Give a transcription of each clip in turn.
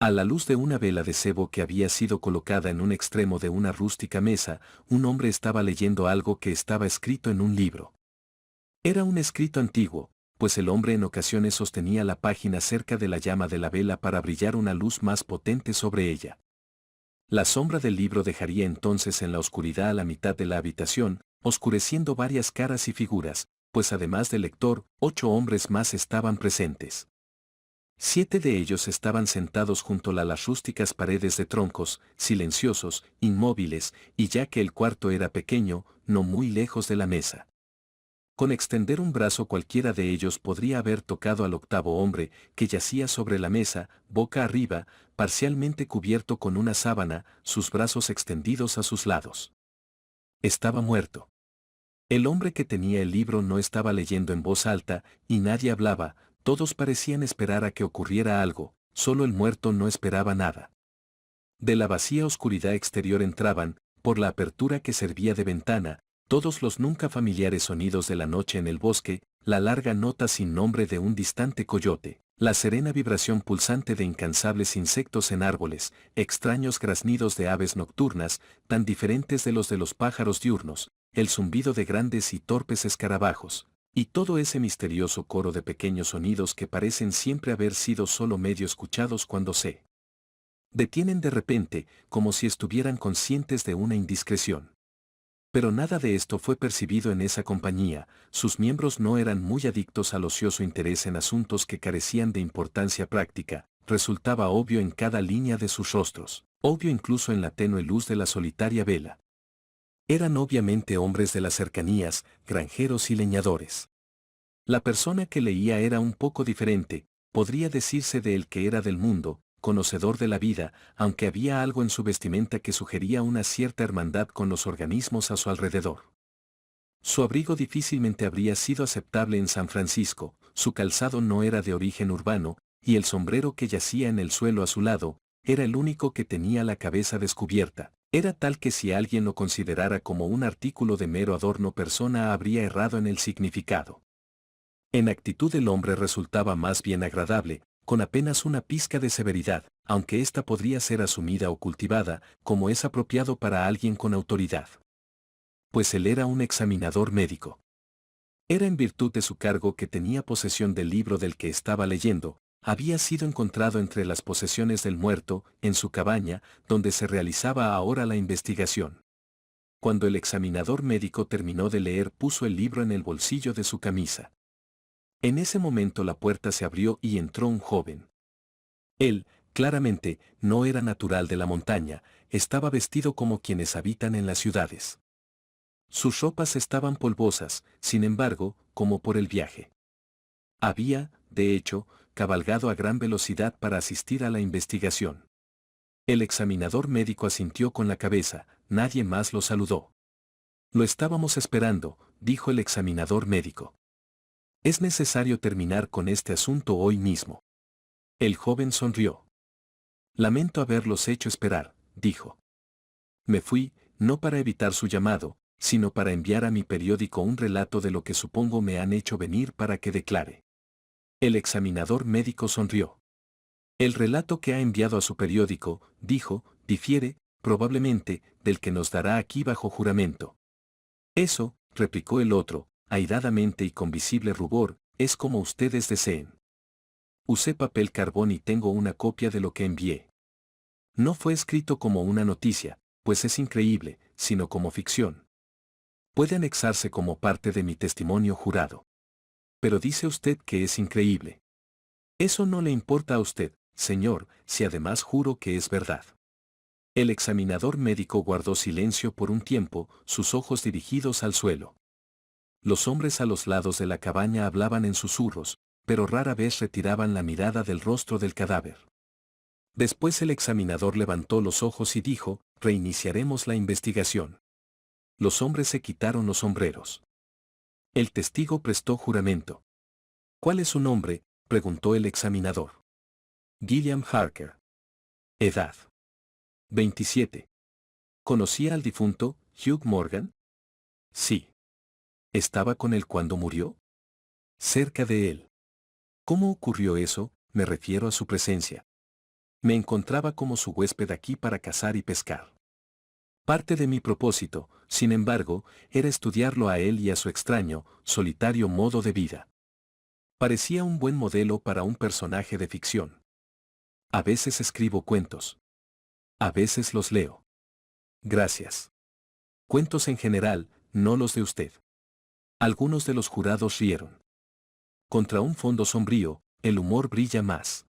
A la luz de una vela de cebo que había sido colocada en un extremo de una rústica mesa, un hombre estaba leyendo algo que estaba escrito en un libro. Era un escrito antiguo, pues el hombre en ocasiones sostenía la página cerca de la llama de la vela para brillar una luz más potente sobre ella. La sombra del libro dejaría entonces en la oscuridad a la mitad de la habitación, oscureciendo varias caras y figuras, pues además del lector, 8 hombres más estaban presentes. 7 de ellos estaban sentados junto a las rústicas paredes de troncos, silenciosos, inmóviles, y ya que el cuarto era pequeño, no muy lejos de la mesa. Con extender un brazo cualquiera de ellos podría haber tocado al octavo hombre, que yacía sobre la mesa, boca arriba, parcialmente cubierto con una sábana, sus brazos extendidos a sus lados. Estaba muerto. El hombre que tenía el libro no estaba leyendo en voz alta, y nadie hablaba, todos parecían esperar a que ocurriera algo, solo el muerto no esperaba nada. De la vacía oscuridad exterior entraban, por la apertura que servía de ventana, todos los nunca familiares sonidos de la noche en el bosque, la larga nota sin nombre de un distante coyote, la serena vibración pulsante de incansables insectos en árboles, extraños graznidos de aves nocturnas, tan diferentes de los pájaros diurnos, el zumbido de grandes y torpes escarabajos, y todo ese misterioso coro de pequeños sonidos que parecen siempre haber sido solo medio escuchados cuando se detienen de repente, como si estuvieran conscientes de una indiscreción. Pero nada de esto fue percibido en esa compañía, sus miembros no eran muy adictos al ocioso interés en asuntos que carecían de importancia práctica, resultaba obvio en cada línea de sus rostros, obvio incluso en la tenue luz de la solitaria vela. Eran obviamente hombres de las cercanías, granjeros y leñadores. La persona que leía era un poco diferente, podría decirse de él que era del mundo, conocedor de la vida, aunque había algo en su vestimenta que sugería una cierta hermandad con los organismos a su alrededor. Su abrigo difícilmente habría sido aceptable en San Francisco, su calzado no era de origen urbano, y el sombrero que yacía en el suelo a su lado, era el único que tenía la cabeza descubierta. Era tal que si alguien lo considerara como un artículo de mero adorno persona habría errado en el significado. En actitud el hombre resultaba más bien agradable, con apenas una pizca de severidad, aunque ésta podría ser asumida o cultivada, como es apropiado para alguien con autoridad. Pues él era un examinador médico. Era en virtud de su cargo que tenía posesión del libro del que estaba leyendo, había sido encontrado entre las posesiones del muerto, en su cabaña, donde se realizaba ahora la investigación. Cuando el examinador médico terminó de leer puso el libro en el bolsillo de su camisa. En ese momento la puerta se abrió y entró un joven. Él, claramente, no era natural de la montaña, estaba vestido como quienes habitan en las ciudades. Sus ropas estaban polvosas, sin embargo, como por el viaje. Había, de hecho, cabalgado a gran velocidad para asistir a la investigación. El examinador médico asintió con la cabeza, nadie más lo saludó. Lo estábamos esperando, dijo el examinador médico. Es necesario terminar con este asunto hoy mismo. El joven sonrió. Lamento haberlos hecho esperar, dijo. Me fui, no para evitar su llamado, sino para enviar a mi periódico un relato de lo que supongo me han hecho venir para que declare. El examinador médico sonrió. El relato que ha enviado a su periódico, dijo, difiere, probablemente, del que nos dará aquí bajo juramento. Eso, replicó el otro, airadamente y con visible rubor, es como ustedes deseen. Usé papel carbón y tengo una copia de lo que envié. No fue escrito como una noticia, pues es increíble, sino como ficción. Puede anexarse como parte de mi testimonio jurado. Pero dice usted que es increíble. Eso no le importa a usted, señor, si además juro que es verdad. El examinador médico guardó silencio por un tiempo, sus ojos dirigidos al suelo. Los hombres a los lados de la cabaña hablaban en susurros, pero rara vez retiraban la mirada del rostro del cadáver. Después el examinador levantó los ojos y dijo, reiniciaremos la investigación. Los hombres se quitaron los sombreros. El testigo prestó juramento. ¿Cuál es su nombre?, preguntó el examinador. Gilliam Harker. Edad. 27. ¿Conocía al difunto, Hugh Morgan? Sí. ¿Estaba con él cuando murió? Cerca de él. ¿Cómo ocurrió eso? Me refiero a su presencia. Me encontraba como su huésped aquí para cazar y pescar. Parte de mi propósito, sin embargo, era estudiarlo a él y a su extraño, solitario modo de vida. Parecía un buen modelo para un personaje de ficción. A veces escribo cuentos. A veces los leo. Gracias. Cuentos en general, no los de usted. Algunos de los jurados rieron. Contra un fondo sombrío, el humor brilla más.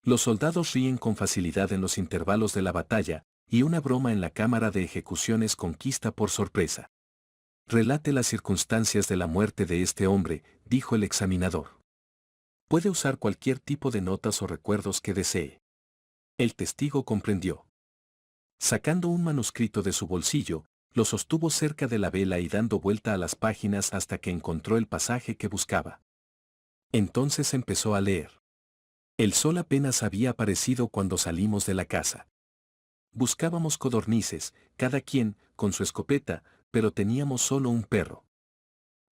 Los soldados ríen con facilidad en los intervalos de la batalla, y una broma en la cámara de ejecuciones conquista por sorpresa. Relate las circunstancias de la muerte de este hombre, dijo el examinador. Puede usar cualquier tipo de notas o recuerdos que desee. El testigo comprendió. Sacando un manuscrito de su bolsillo, lo sostuvo cerca de la vela y dando vuelta a las páginas hasta que encontró el pasaje que buscaba. Entonces empezó a leer. El sol apenas había aparecido cuando salimos de la casa. Buscábamos codornices, cada quien, con su escopeta, pero teníamos solo un perro.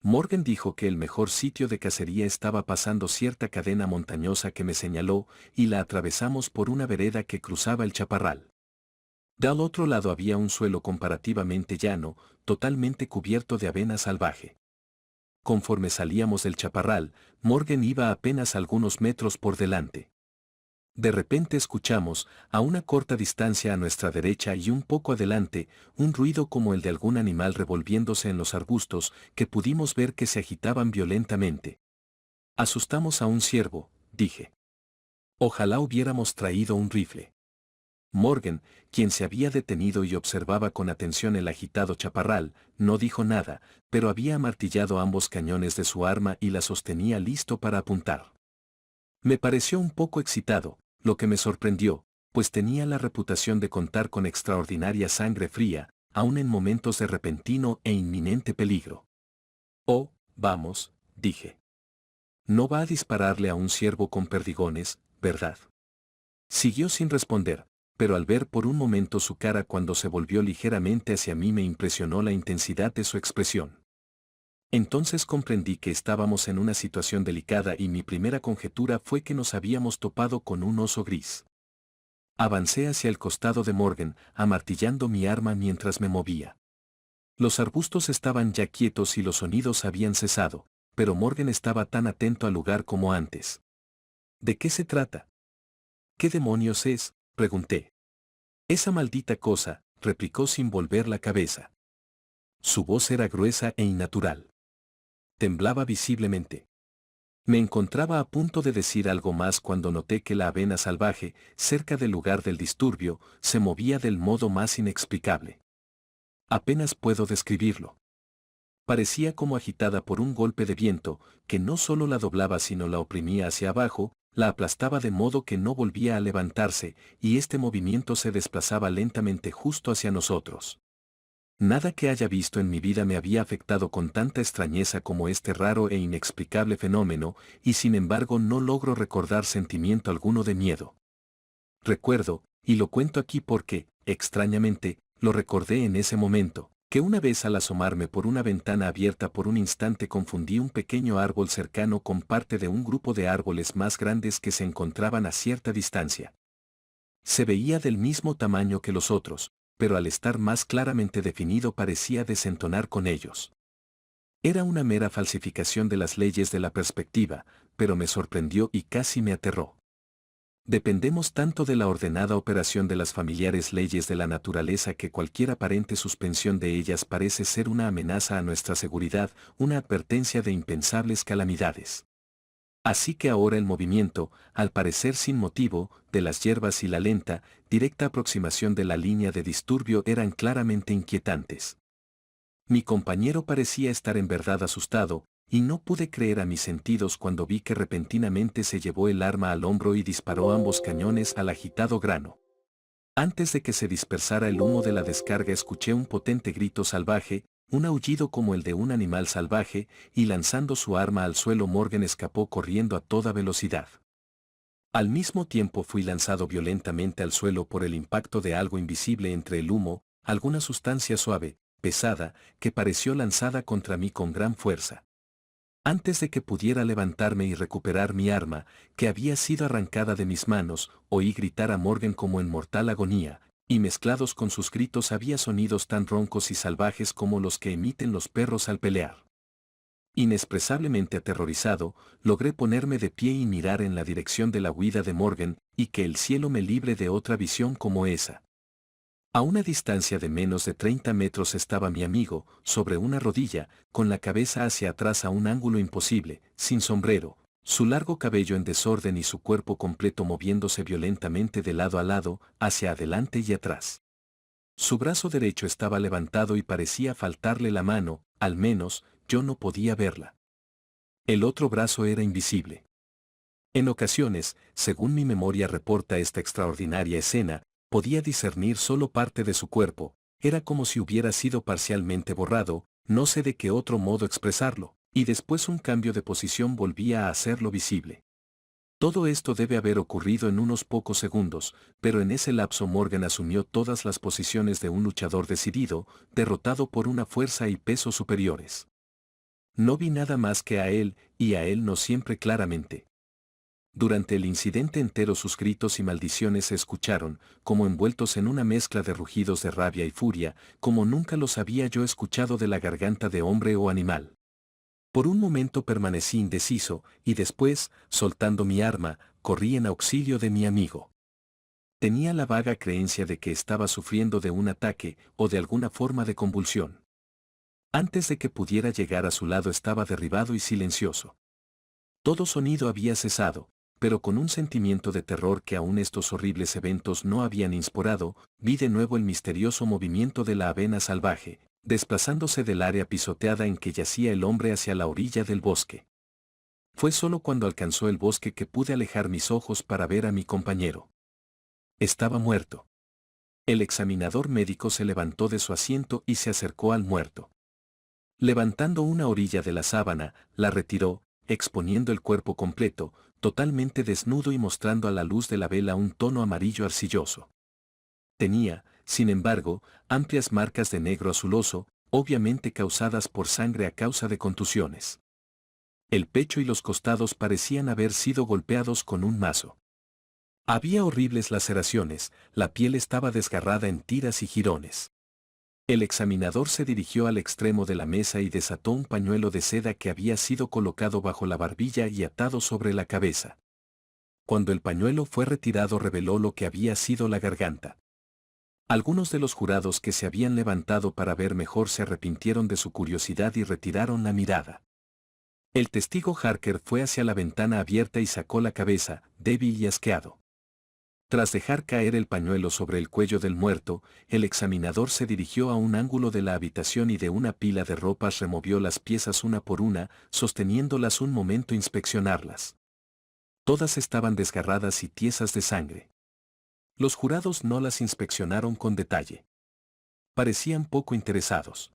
Morgan dijo que el mejor sitio de cacería estaba pasando cierta cadena montañosa que me señaló, y la atravesamos por una vereda que cruzaba el chaparral. Del otro lado había un suelo comparativamente llano, totalmente cubierto de avena salvaje. Conforme salíamos del chaparral, Morgan iba apenas algunos metros por delante. De repente escuchamos, a una corta distancia a nuestra derecha y un poco adelante, un ruido como el de algún animal revolviéndose en los arbustos, que pudimos ver que se agitaban violentamente. Asustamos a un ciervo, dije. Ojalá hubiéramos traído un rifle. Morgan, quien se había detenido y observaba con atención el agitado chaparral, no dijo nada, pero había amartillado ambos cañones de su arma y la sostenía listo para apuntar. Me pareció un poco excitado, lo que me sorprendió, pues tenía la reputación de contar con extraordinaria sangre fría, aun en momentos de repentino e inminente peligro. Oh, vamos, dije. No va a dispararle a un ciervo con perdigones, ¿verdad? Siguió sin responder, pero al ver por un momento su cara cuando se volvió ligeramente hacia mí me impresionó la intensidad de su expresión. Entonces comprendí que estábamos en una situación delicada y mi primera conjetura fue que nos habíamos topado con un oso gris. Avancé hacia el costado de Morgan, amartillando mi arma mientras me movía. Los arbustos estaban ya quietos y los sonidos habían cesado, pero Morgan estaba tan atento al lugar como antes. ¿De qué se trata? ¿Qué demonios es?, pregunté. Esa maldita cosa, replicó sin volver la cabeza. Su voz era gruesa e innatural. Temblaba visiblemente. Me encontraba a punto de decir algo más cuando noté que la avena salvaje, cerca del lugar del disturbio, se movía del modo más inexplicable. Apenas puedo describirlo. Parecía como agitada por un golpe de viento, que no solo la doblaba sino la oprimía hacia abajo, la aplastaba de modo que no volvía a levantarse, y este movimiento se desplazaba lentamente justo hacia nosotros. Nada que haya visto en mi vida me había afectado con tanta extrañeza como este raro e inexplicable fenómeno, y sin embargo no logro recordar sentimiento alguno de miedo. Recuerdo, y lo cuento aquí porque, extrañamente, lo recordé en ese momento, que una vez al asomarme por una ventana abierta por un instante confundí un pequeño árbol cercano con parte de un grupo de árboles más grandes que se encontraban a cierta distancia. Se veía del mismo tamaño que los otros, pero al estar más claramente definido parecía desentonar con ellos. Era una mera falsificación de las leyes de la perspectiva, pero me sorprendió y casi me aterró. Dependemos tanto de la ordenada operación de las familiares leyes de la naturaleza que cualquier aparente suspensión de ellas parece ser una amenaza a nuestra seguridad, una advertencia de impensables calamidades. Así que ahora el movimiento, al parecer sin motivo, de las hierbas y la lenta, directa aproximación de la línea de disturbio eran claramente inquietantes. Mi compañero parecía estar en verdad asustado, y no pude creer a mis sentidos cuando vi que repentinamente se llevó el arma al hombro y disparó ambos cañones al agitado grano. Antes de que se dispersara el humo de la descarga escuché un potente grito salvaje, un aullido como el de un animal salvaje, y lanzando su arma al suelo Morgan escapó corriendo a toda velocidad. Al mismo tiempo fui lanzado violentamente al suelo por el impacto de algo invisible entre el humo, alguna sustancia suave, pesada, que pareció lanzada contra mí con gran fuerza. Antes de que pudiera levantarme y recuperar mi arma, que había sido arrancada de mis manos, oí gritar a Morgan como en mortal agonía, y mezclados con sus gritos había sonidos tan roncos y salvajes como los que emiten los perros al pelear. Inexpresablemente aterrorizado, logré ponerme de pie y mirar en la dirección de la huida de Morgan, y que el cielo me libre de otra visión como esa. A una distancia de menos de 30 metros estaba mi amigo, sobre una rodilla, con la cabeza hacia atrás a un ángulo imposible, sin sombrero, su largo cabello en desorden y su cuerpo completo moviéndose violentamente de lado a lado, hacia adelante y atrás. Su brazo derecho estaba levantado y parecía faltarle la mano, al menos, yo no podía verla. El otro brazo era invisible. En ocasiones, según mi memoria reporta esta extraordinaria escena, podía discernir solo parte de su cuerpo, era como si hubiera sido parcialmente borrado, no sé de qué otro modo expresarlo, y después un cambio de posición volvía a hacerlo visible. Todo esto debe haber ocurrido en unos pocos segundos, pero en ese lapso Morgan asumió todas las posiciones de un luchador decidido, derrotado por una fuerza y peso superiores. No vi nada más que a él, y a él no siempre claramente. Durante el incidente entero sus gritos y maldiciones se escucharon, como envueltos en una mezcla de rugidos de rabia y furia, como nunca los había yo escuchado de la garganta de hombre o animal. Por un momento permanecí indeciso, y después, soltando mi arma, corrí en auxilio de mi amigo. Tenía la vaga creencia de que estaba sufriendo de un ataque o de alguna forma de convulsión. Antes de que pudiera llegar a su lado estaba derribado y silencioso. Todo sonido había cesado, pero con un sentimiento de terror que aún estos horribles eventos no habían inspirado, vi de nuevo el misterioso movimiento de la avena salvaje, desplazándose del área pisoteada en que yacía el hombre hacia la orilla del bosque. Fue solo cuando alcanzó el bosque que pude alejar mis ojos para ver a mi compañero. Estaba muerto. El examinador médico se levantó de su asiento y se acercó al muerto. Levantando una orilla de la sábana, la retiró, exponiendo el cuerpo completo, totalmente desnudo y mostrando a la luz de la vela un tono amarillo arcilloso. Tenía, sin embargo, amplias marcas de negro azuloso, obviamente causadas por sangre a causa de contusiones. El pecho y los costados parecían haber sido golpeados con un mazo. Había horribles laceraciones, la piel estaba desgarrada en tiras y jirones. El examinador se dirigió al extremo de la mesa y desató un pañuelo de seda que había sido colocado bajo la barbilla y atado sobre la cabeza. Cuando el pañuelo fue retirado reveló lo que había sido la garganta. Algunos de los jurados que se habían levantado para ver mejor se arrepintieron de su curiosidad y retiraron la mirada. El testigo Harker fue hacia la ventana abierta y sacó la cabeza, débil y asqueado. Tras dejar caer el pañuelo sobre el cuello del muerto, el examinador se dirigió a un ángulo de la habitación y de una pila de ropas removió las piezas una por una, sosteniéndolas un momento inspeccionarlas. Todas estaban desgarradas y tiesas de sangre. Los jurados no las inspeccionaron con detalle. Parecían poco interesados.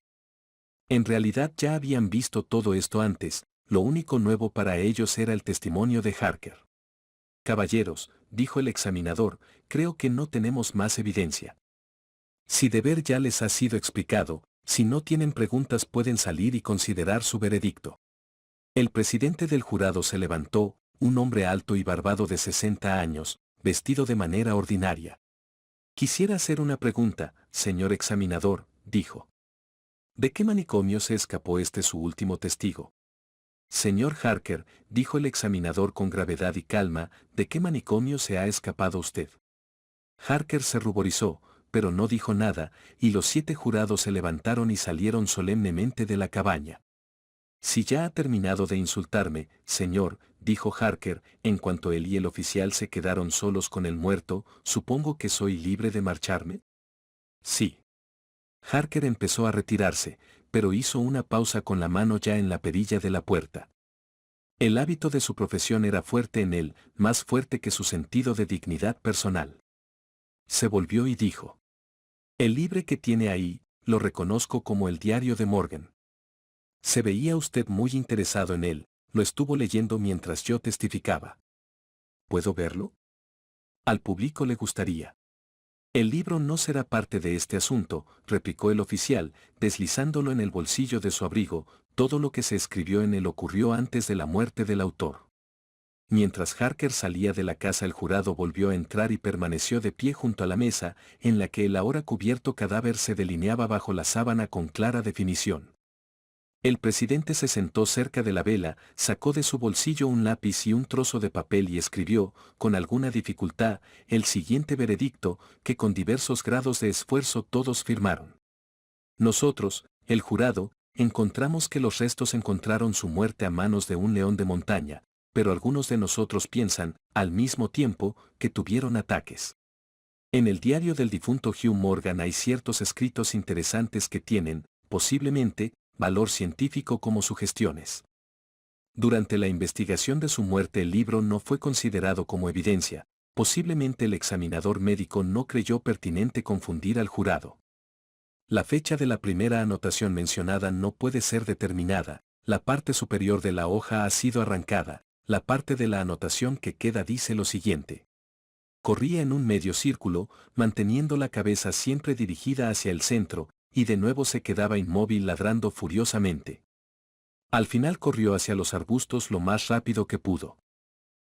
En realidad ya habían visto todo esto antes, lo único nuevo para ellos era el testimonio de Harker. Caballeros, dijo el examinador, creo que no tenemos más evidencia. Si deber ya les ha sido explicado, si no tienen preguntas pueden salir y considerar su veredicto. El presidente del jurado se levantó, un hombre alto y barbado de 60 años, vestido de manera ordinaria. Quisiera hacer una pregunta, señor examinador, dijo. ¿De qué manicomio se escapó su último testigo? Señor Harker, dijo el examinador con gravedad y calma, ¿de qué manicomio se ha escapado usted? Harker se ruborizó, pero no dijo nada, y los 7 jurados se levantaron y salieron solemnemente de la cabaña. Si ya ha terminado de insultarme, señor, dijo Harker, en cuanto él y el oficial se quedaron solos con el muerto, ¿supongo que soy libre de marcharme? Sí. Harker empezó a retirarse, pero hizo una pausa con la mano ya en la perilla de la puerta. El hábito de su profesión era fuerte en él, más fuerte que su sentido de dignidad personal. Se volvió y dijo: el libre que tiene ahí, lo reconozco como el diario de Morgan. Se veía usted muy interesado en él, lo estuvo leyendo mientras yo testificaba. ¿Puedo verlo? Al público le gustaría. El libro no será parte de este asunto, replicó el oficial, deslizándolo en el bolsillo de su abrigo, todo lo que se escribió en él ocurrió antes de la muerte del autor. Mientras Harker salía de la casa, el jurado volvió a entrar y permaneció de pie junto a la mesa, en la que el ahora cubierto cadáver se delineaba bajo la sábana con clara definición. El presidente se sentó cerca de la vela, sacó de su bolsillo un lápiz y un trozo de papel y escribió, con alguna dificultad, el siguiente veredicto, que con diversos grados de esfuerzo todos firmaron. Nosotros, el jurado, encontramos que los restos encontraron su muerte a manos de un león de montaña, pero algunos de nosotros piensan, al mismo tiempo, que tuvieron ataques. En el diario del difunto Hugh Morgan hay ciertos escritos interesantes que tienen, posiblemente, valor científico como sugestiones. Durante la investigación de su muerte el libro no fue considerado como evidencia, posiblemente el examinador médico no creyó pertinente confundir al jurado. La fecha de la primera anotación mencionada no puede ser determinada, la parte superior de la hoja ha sido arrancada, la parte de la anotación que queda dice lo siguiente. Corría en un medio círculo, manteniendo la cabeza siempre dirigida hacia el centro, y de nuevo se quedaba inmóvil ladrando furiosamente. Al final corrió hacia los arbustos lo más rápido que pudo.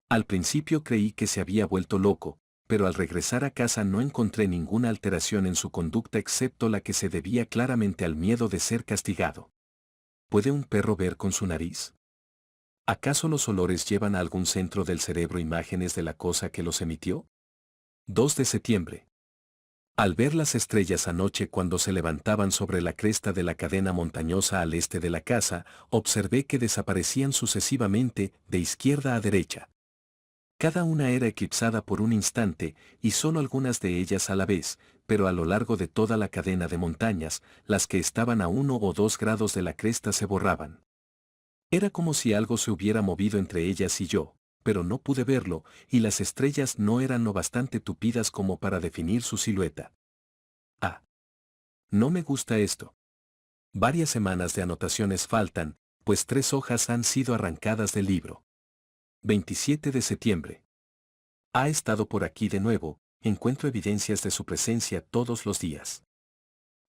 Al principio creí que se había vuelto loco, pero al regresar a casa no encontré ninguna alteración en su conducta excepto la que se debía claramente al miedo de ser castigado. ¿Puede un perro ver con su nariz? ¿Acaso los olores llevan a algún centro del cerebro imágenes de la cosa que los emitió? 2 de septiembre. Al ver las estrellas anoche cuando se levantaban sobre la cresta de la cadena montañosa al este de la casa, observé que desaparecían sucesivamente, de izquierda a derecha. Cada una era eclipsada por un instante, y solo algunas de ellas a la vez, pero a lo largo de toda la cadena de montañas, las que estaban a 1 o 2 grados de la cresta se borraban. Era como si algo se hubiera movido entre ellas y yo, pero no pude verlo, y las estrellas no eran lo bastante tupidas como para definir su silueta. Ah. No me gusta esto. Varias semanas de anotaciones faltan, pues 3 hojas han sido arrancadas del libro. 27 de septiembre. Ha estado por aquí de nuevo, encuentro evidencias de su presencia todos los días.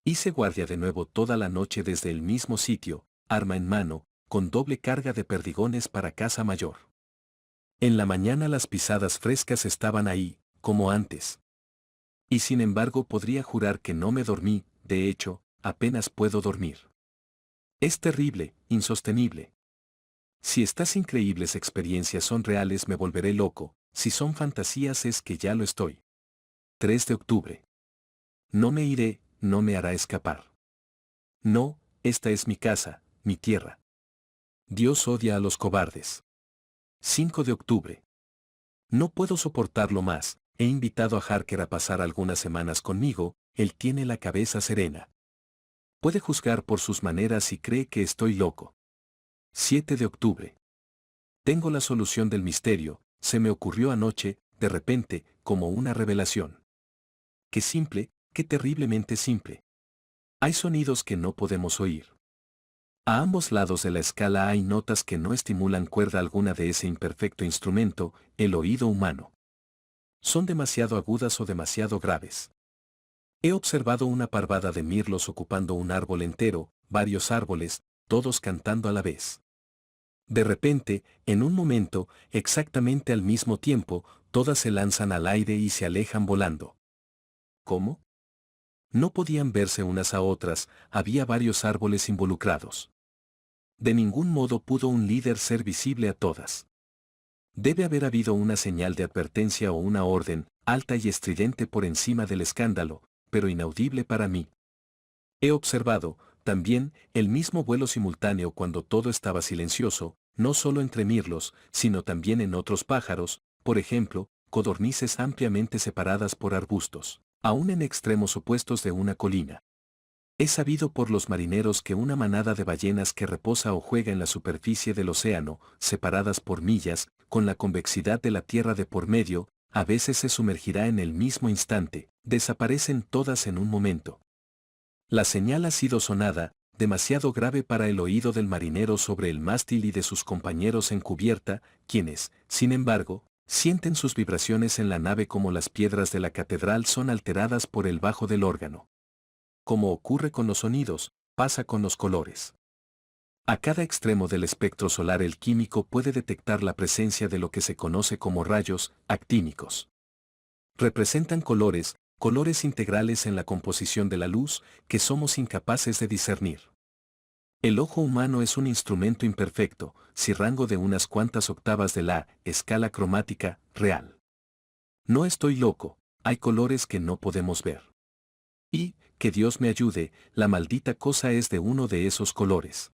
Hice guardia de nuevo toda la noche desde el mismo sitio, arma en mano, con doble carga de perdigones para casa mayor. En la mañana las pisadas frescas estaban ahí, como antes. Y sin embargo podría jurar que no me dormí, de hecho, apenas puedo dormir. Es terrible, insostenible. Si estas increíbles experiencias son reales me volveré loco, si son fantasías es que ya lo estoy. 3 de octubre. No me iré, no me hará escapar. No, esta es mi casa, mi tierra. Dios odia a los cobardes. 5 de octubre. No puedo soportarlo más, he invitado a Harker a pasar algunas semanas conmigo, él tiene la cabeza serena. Puede juzgar por sus maneras y cree que estoy loco. 7 de octubre. Tengo la solución del misterio, se me ocurrió anoche, de repente, como una revelación. Qué simple, qué terriblemente simple. Hay sonidos que no podemos oír. A ambos lados de la escala hay notas que no estimulan cuerda alguna de ese imperfecto instrumento, el oído humano. Son demasiado agudas o demasiado graves. He observado una parvada de mirlos ocupando un árbol entero, varios árboles, todos cantando a la vez. De repente, en un momento, exactamente al mismo tiempo, todas se lanzan al aire y se alejan volando. ¿Cómo? No podían verse unas a otras, había varios árboles involucrados. De ningún modo pudo un líder ser visible a todas. Debe haber habido una señal de advertencia o una orden, alta y estridente por encima del escándalo, pero inaudible para mí. He observado, también, el mismo vuelo simultáneo cuando todo estaba silencioso, no solo entre mirlos, sino también en otros pájaros, por ejemplo, codornices ampliamente separadas por arbustos, aún en extremos opuestos de una colina. Es sabido por los marineros que una manada de ballenas que reposa o juega en la superficie del océano, separadas por millas, con la convexidad de la tierra de por medio, a veces se sumergirá en el mismo instante, desaparecen todas en un momento. La señal ha sido sonada, demasiado grave para el oído del marinero sobre el mástil y de sus compañeros en cubierta, quienes, sin embargo, sienten sus vibraciones en la nave como las piedras de la catedral son alteradas por el bajo del órgano. Como ocurre con los sonidos, pasa con los colores. A cada extremo del espectro solar el químico puede detectar la presencia de lo que se conoce como rayos actínicos. Representan colores, colores integrales en la composición de la luz, que somos incapaces de discernir. El ojo humano es un instrumento imperfecto, sin rango de unas cuantas octavas de la escala cromática real. No estoy loco, hay colores que no podemos ver. Y, que Dios me ayude, la maldita cosa es de uno de esos colores.